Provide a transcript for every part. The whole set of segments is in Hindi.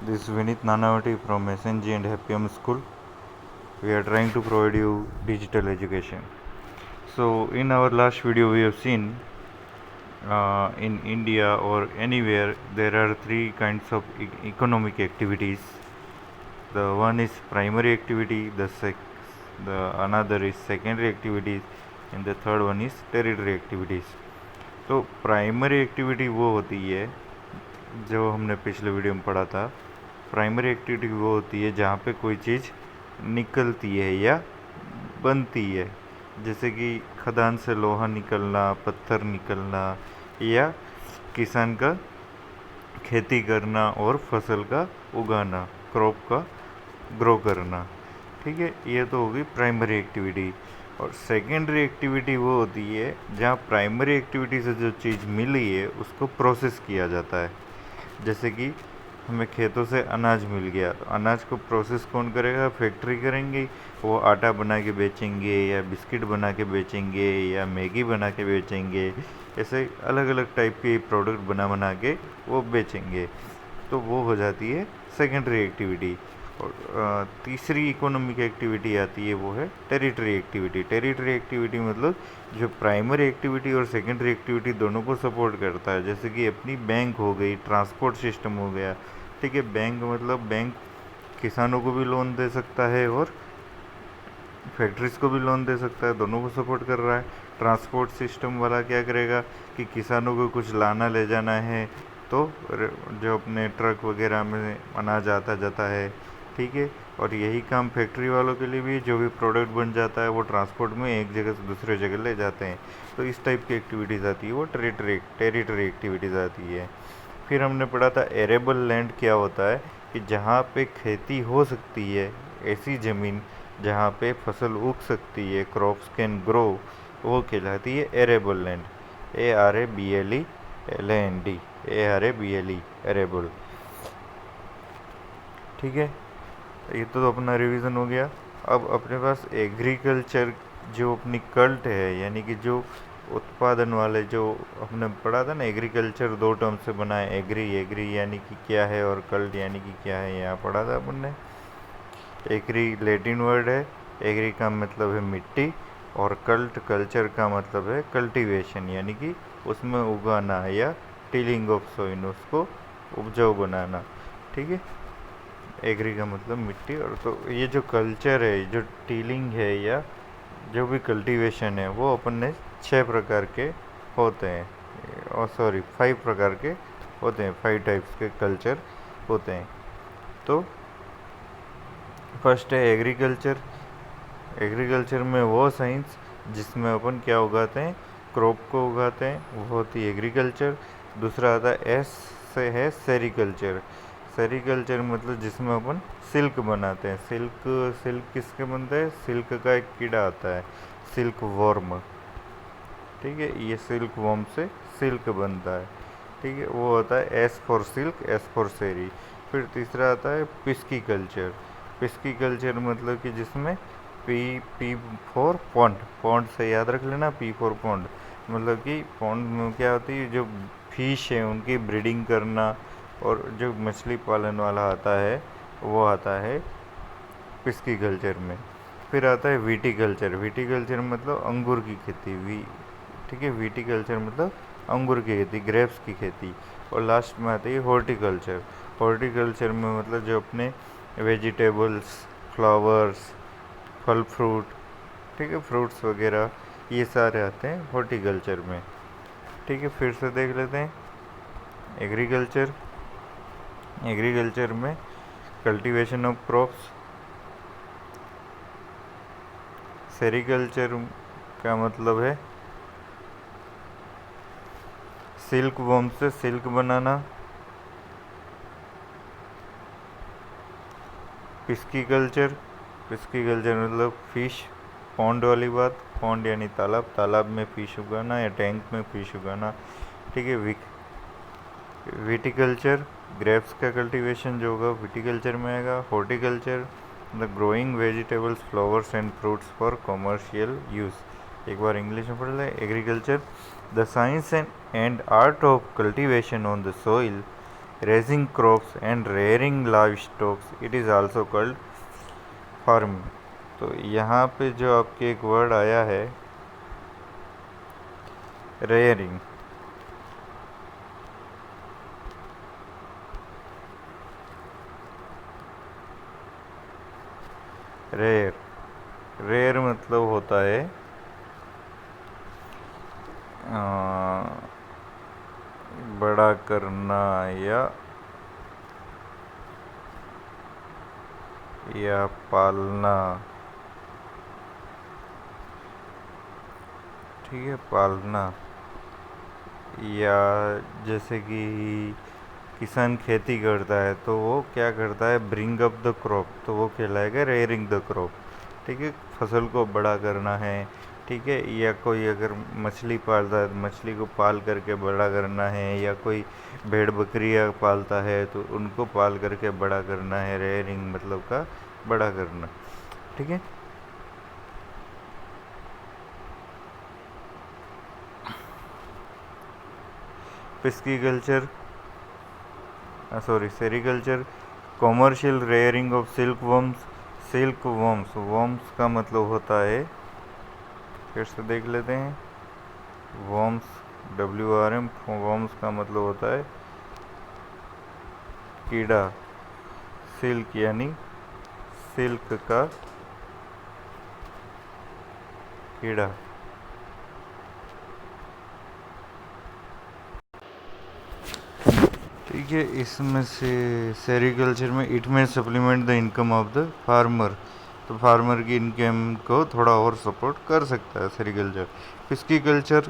This is Vinith Nanavati from SNG and Happyam School. We are trying to provide you digital education. So in our last video we have seen in India or anywhere there are three kinds of economic activities. The one is primary activity, the another is secondary activities, and the third one is tertiary activities. तो प्राइमरी एक्टिविटी वो होती है जो हमने पिछले वीडियो में पढ़ा था। प्राइमरी एक्टिविटी वो होती है जहाँ पे कोई चीज़ निकलती है या बनती है, जैसे कि खदान से लोहा निकलना, पत्थर निकलना, या किसान का खेती करना और फसल का उगाना, क्रॉप का ग्रो करना। ठीक है, ये तो होगी प्राइमरी एक्टिविटी। और सेकेंडरी एक्टिविटी वो होती है जहाँ प्राइमरी एक्टिविटी से जो चीज़ मिली है उसको प्रोसेस किया जाता है। जैसे कि हमें खेतों से अनाज मिल गया, तो अनाज को प्रोसेस कौन करेगा? फैक्ट्री करेंगे। वो आटा बना के बेचेंगे, या बिस्किट बना के बेचेंगे, या मैगी बना के बेचेंगे। ऐसे अलग अलग टाइप के प्रोडक्ट बना के वो बेचेंगे, तो वो हो जाती है सेकेंडरी एक्टिविटी। और तीसरी इकोनॉमिक एक्टिविटी आती है, वो है टेरिटरी एक्टिविटी। टेरिटरी एक्टिविटी मतलब जो प्राइमरी एक्टिविटी और सेकेंडरी एक्टिविटी दोनों को सपोर्ट करता है। जैसे कि अपनी बैंक हो गई, ट्रांसपोर्ट सिस्टम हो गया। ठीक है, बैंक मतलब बैंक किसानों को भी लोन दे सकता है और फैक्ट्रीज को भी लोन दे सकता है, दोनों को सपोर्ट कर रहा है। ट्रांसपोर्ट सिस्टम वाला क्या करेगा कि किसानों को कुछ लाना ले जाना है तो जो अपने ट्रक वगैरह में अनाज आता जाता है। ठीक है, और यही काम फैक्ट्री वालों के लिए भी, जो भी प्रोडक्ट बन जाता है वो ट्रांसपोर्ट में एक जगह से दूसरे जगह ले जाते हैं। तो इस टाइप की एक्टिविटीज़ आती है, वो टेरिटरी एक्टिविटीज़ आती है। फिर हमने पढ़ा था एरेबल लैंड क्या होता है, कि जहाँ पे खेती हो सकती है, ऐसी ज़मीन जहाँ पे फसल उग सकती है, क्रॉप्स कैन ग्रो, वो कहलाती है arable land. ARABLELAND, ARABLE, arable. ठीक है, ये तो अपना रिवीजन हो गया। अब अपने पास एग्रीकल्चर जो अपनी कल्ट है, यानी कि जो उत्पादन वाले, जो हमने पढ़ा था ना, एग्रीकल्चर दो टर्म से बना है। एग्री यानी कि क्या है, और कल्ट यानी कि क्या है, यहाँ पढ़ा था अपन ने। एग्री लैटिन वर्ड है, एग्री का मतलब है मिट्टी, और कल्चर का मतलब है कल्टीवेशन, यानी कि उसमें उगाना या टिलिंग ऑफ सोइल, उसको उपजाऊ बनाना। ठीक है, एग्री का मतलब मिट्टी। और तो ये जो कल्चर है, जो टिलिंग है या जो भी कल्टीवेशन है, वो अपन ने 6 प्रकार के होते हैं, और 5 प्रकार के होते हैं, 5 टाइप्स के कल्चर होते हैं। तो फर्स्ट है एग्रीकल्चर। एग्रीकल्चर में वो साइंस जिसमें अपन क्या उगाते हैं? क्रॉप को उगाते हैं, वो होती है एग्रीकल्चर। दूसरा आता है एस से है सेरिकल्चर। सेरिकल्चर मतलब जिसमें अपन सिल्क बनाते हैं। सिल्क किसके बनता है? सिल्क का एक कीड़ा आता है, सिल्क वर्म। ठीक है, ये सिल्क वर्म से सिल्क बनता है। ठीक है, वो होता है S for silk, S for seri. फिर तीसरा आता है पिस्की कल्चर। पिस्की कल्चर मतलब कि जिसमें पी फॉर पॉन्ड, पॉन्ड से याद रख लेना, पी फॉर पॉन्ड, मतलब कि पॉन्ड में क्या होती है, जो फिश है उनकी ब्रीडिंग करना, और जो मछली पालन वाला आता है वो आता है पिस्की कल्चर में। फिर आता है विटीकल्चर। विटीकल्चर मतलब अंगूर की खेती। ठीक है, विटीकल्चर मतलब अंगूर की खेती, ग्रेप्स की खेती। और लास्ट में आती है हॉर्टिकल्चर। हॉर्टिकल्चर में मतलब जो अपने वेजिटेबल्स, फ्लावर्स, फल फ्रूट, ठीक है, फ्रूट्स वगैरह, ये सारे आते हैं हॉर्टिकल्चर में। ठीक है, फिर से देख लेते हैं एग्रीकल्चर। एग्रीकल्चर में कल्टीवेशन ऑफ क्रॉप्स। सेरिकल्चर का मतलब है सिल्क वर्म से सिल्क बनाना। पिस्की कल्चर मतलब फिश, पॉन्ड वाली बात, पॉन्ड यानी तालाब, तालाब में फिश उगाना या टैंक में फिश उगाना। ठीक है, विटीकल्चर ग्रेप्स का कल्टीवेशन जो होगा विटीकल्चर में आएगा। Horticulture the growing vegetables, flowers and fruits for commercial use. एक बार इंग्लिश में पढ़ लें। Agriculture the science and art of cultivation on the soil raising crops and rearing livestock, it is also called farming. तो यहाँ पे जो आपके एक वर्ड आया है रेयरिंग, रेयर रेयर मतलब होता है बड़ा करना या पालना, ठीक है, पालना। या जैसे कि किसान खेती करता है तो वो क्या करता है, ब्रिंग अप द क्रॉप, तो वो कहलाएगा रेयरिंग द क्रॉप, ठीक है, फसल को बड़ा करना है, ठीक है। या कोई अगर मछली पालता है तो मछली को पाल करके बड़ा करना है, या कोई भेड़ बकरियाँ पालता है तो उनको पाल करके बड़ा करना है, रेयरिंग मतलब का बड़ा करना, ठीक है। Pisciculture, sericulture, commercial rearing of silk worms. Silk worms, worms का मतलब होता है, फिर से देख लेते हैं, वर्म्स WRM, वर्म्स का मतलब होता है कीड़ा, सिल्क यानी सिल्क का कीड़ा, ठीक है। इसमें से सेरीकल्चर में इट में supplement the income of the farmer, तो फार्मर की इनकम को थोड़ा और सपोर्ट कर सकता है sericulture. Pisciculture,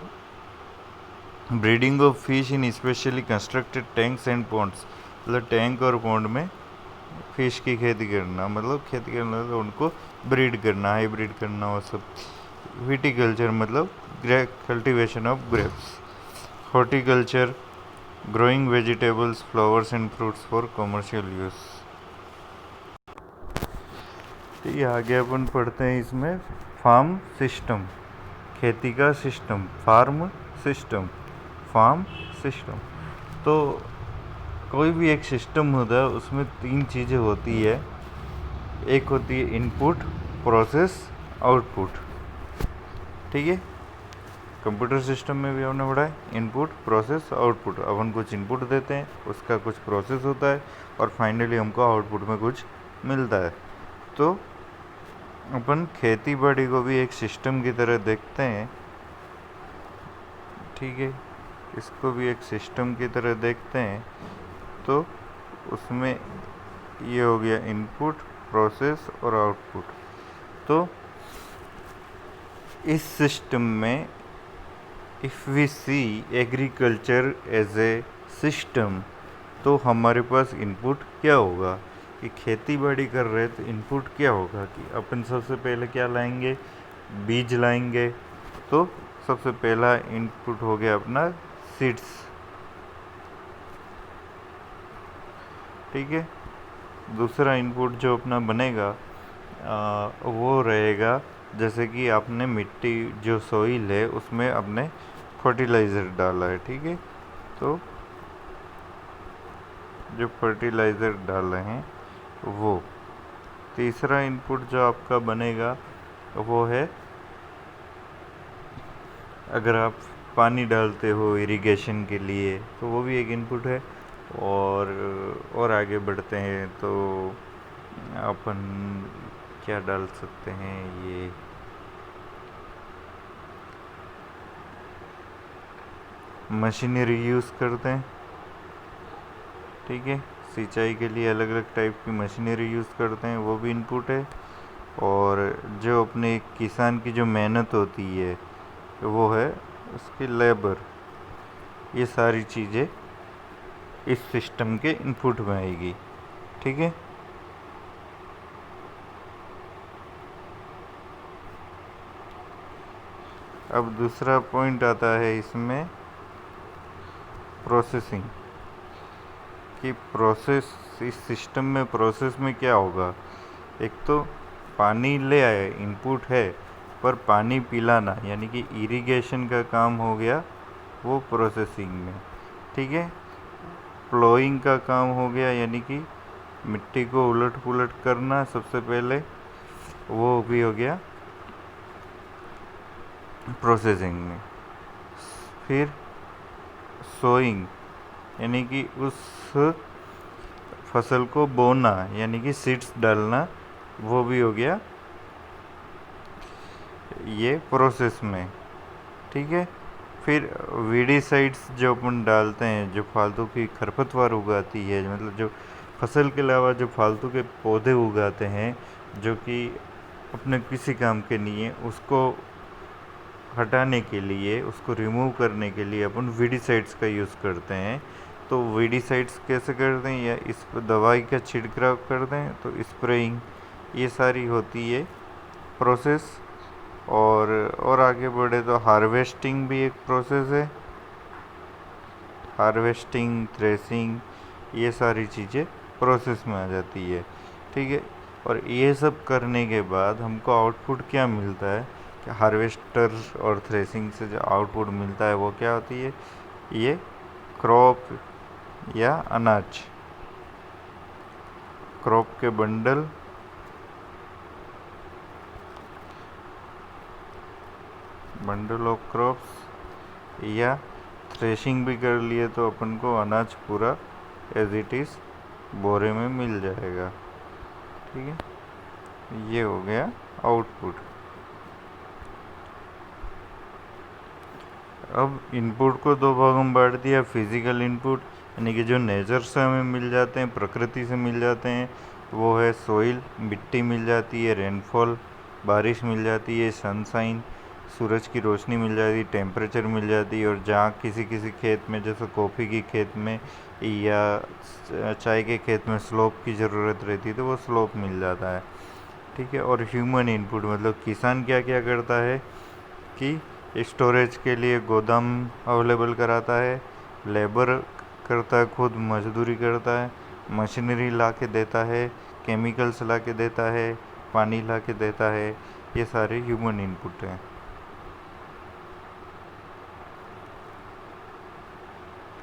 breeding of fish in specially constructed tanks and ponds, मतलब टैंक और पॉन्ड में फिश की खेती करना, मतलब खेती करना तो उनको ब्रीड करना, हाइब्रिड करना, वो सब। विटीकल्चर मतलब cultivation of grapes. Horticulture, growing vegetables, flowers and fruits for commercial use. ठीक है, आगे अपन पढ़ते हैं इसमें फार्म सिस्टम, खेती का system, farm system, farm system. तो कोई भी एक सिस्टम होता है उसमें 3 चीज़ें होती है, एक होती है इनपुट, प्रोसेस, आउटपुट, ठीक है। कंप्यूटर सिस्टम में भी हमने पढ़ा है इनपुट, प्रोसेस, आउटपुट। अपन कुछ इनपुट देते हैं, उसका कुछ प्रोसेस होता है और फाइनली हमको आउटपुट में कुछ मिलता है। तो अपन खेती बाड़ी को भी एक सिस्टम की तरह देखते हैं, ठीक है, इसको भी एक सिस्टम की तरह देखते हैं। तो उसमें ये हो गया इनपुट, प्रोसेस और आउटपुट। तो इस सिस्टम में if we see agriculture as a system, तो हमारे पास इनपुट क्या होगा कि खेती बाड़ी कर रहे तो इनपुट क्या होगा कि अपन सबसे पहले क्या लाएंगे, बीज लाएंगे। तो सबसे पहला इनपुट हो गया अपना सीड्स, ठीक है। दूसरा इनपुट जो अपना बनेगा वो रहेगा, जैसे कि आपने मिट्टी जो सोइल है उसमें आपने फर्टिलाइज़र डाला है, ठीक है। तो जो फर्टिलाइज़र डाले हैं वो। तीसरा इनपुट जो आपका बनेगा वो है, अगर आप पानी डालते हो इरिगेशन के लिए तो वो भी एक इनपुट है। और आगे बढ़ते हैं तो अपन क्या डाल सकते हैं, ये मशीनरी यूज़ करते हैं, ठीक है। सिंचाई के लिए अलग अलग टाइप की मशीनरी यूज़ करते हैं, वो भी इनपुट है। और जो अपने किसान की जो मेहनत होती है वो है उसकी लेबर। ये सारी चीज़ें इस सिस्टम के इनपुट में आएगी, ठीक है। अब दूसरा पॉइंट आता है इसमें प्रोसेसिंग, कि प्रोसेस इस सिस्टम में, प्रोसेस में क्या होगा। एक तो पानी ले आए, इनपुट है, पर पानी पिलाना यानी कि इरिगेशन का काम हो गया वो प्रोसेसिंग में, ठीक है। प्लोइंग का काम हो गया, यानी कि मिट्टी को उलट पुलट करना सबसे पहले, वो भी हो गया प्रोसेसिंग में। फिर सोइंग यानी कि उस फसल को बोना यानी कि सीड्स डालना, वो भी हो गया ये प्रोसेस में, ठीक है। फिर वीडीसाइड्स जो अपन डालते हैं, जो फालतू की खरपतवार उगाती है, मतलब जो फसल के अलावा जो फालतू के पौधे उगाते हैं जो कि अपने किसी काम के नहीं है, उसको हटाने के लिए, उसको रिमूव करने के लिए अपन वीडीसाइड्स का यूज़ करते हैं। तो वीडीसाइड्स कैसे कर दें, या इस पर दवाई का छिड़काव कर दें, तो स्प्रेइंग, ये सारी होती है प्रोसेस। और आगे बढ़े तो हार्वेस्टिंग भी एक प्रोसेस है। हार्वेस्टिंग, थ्रेसिंग, ये सारी चीज़ें प्रोसेस में आ जाती है, ठीक है। और ये सब करने के बाद हमको आउटपुट क्या मिलता है, कि हार्वेस्टर और थ्रेसिंग से जो आउटपुट मिलता है वो क्या होती है, ये क्रॉप या अनाज, क्रॉप के बंडल, बंडल ऑफ क्रॉप्स, या थ्रेशिंग भी कर लिए तो अपन को अनाज पूरा एज इट इज़ बोरे में मिल जाएगा, ठीक है। ये हो गया आउटपुट। अब इनपुट को दो भागों में बांट दिया। फिजिकल इनपुट यानी कि जो नेचर से हमें मिल जाते हैं, प्रकृति से मिल जाते हैं, वो है सोइल, मिट्टी मिल जाती है, रेनफॉल, बारिश मिल जाती है, सनशाइन, सूरज की रोशनी मिल जाती है, टेम्परेचर मिल जाती है। और जहाँ किसी किसी खेत में, जैसे कॉफ़ी की खेत में या चाय के खेत में स्लोप की ज़रूरत रहती है, तो वो स्लोप मिल जाता है, ठीक है। और ह्यूमन इनपुट मतलब किसान क्या क्या करता है कि स्टोरेज के लिए गोदाम अवेलेबल कराता है, लेबर करता है, खुद मजदूरी करता है, मशीनरी ला के देता है, केमिकल्स ला के देता है, पानी ला के देता है, ये सारे ह्यूमन इनपुट हैं।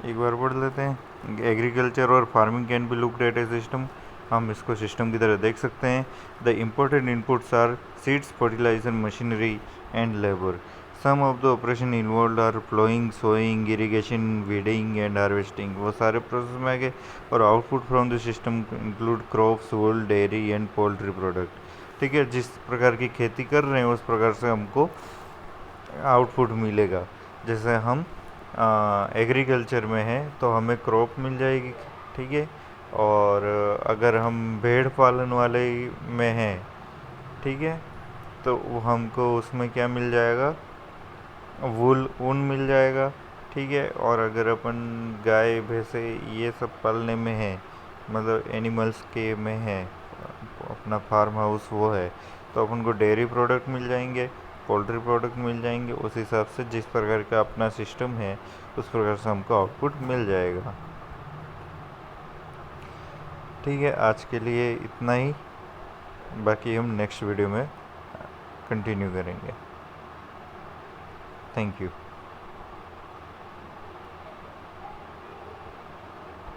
एक बार पढ़ लेते हैं। एग्रीकल्चर और farming can be looked at a system, हम इसको सिस्टम की तरह देख सकते हैं। The important inputs are seeds, fertiliser, machinery and labour. Some of the operation involve are ploughing, sowing, irrigation, weeding and harvesting, वो सारे प्रोसेस में आ गए। और output from the system include crops, wool, dairy and poultry product, ठीक है। जिस प्रकार की खेती कर रहे हैं उस प्रकार से हमको आउटपुट मिलेगा। जैसे हम एग्रीकल्चर में है तो हमें क्रॉप मिल जाएगी, ठीक है। और अगर हम भेड़ पालन वाले में हैं, ठीक है, तो हमको उसमें क्या मिल जाएगा, वूल, ऊन मिल जाएगा, ठीक है। और अगर अपन गाय भैंसे ये सब पालने में है, मतलब एनिमल्स के में है, अपना फार्म हाउस वो है, तो अपन को डेयरी प्रोडक्ट मिल जाएंगे, पोल्ट्री प्रोडक्ट मिल जाएंगे। उस हिसाब से जिस प्रकार का अपना सिस्टम है उस प्रकार से हमको आउटपुट मिल जाएगा, ठीक है। आज के लिए इतना ही, बाकी हम नेक्स्ट वीडियो में कंटिन्यू करेंगे। Thank you.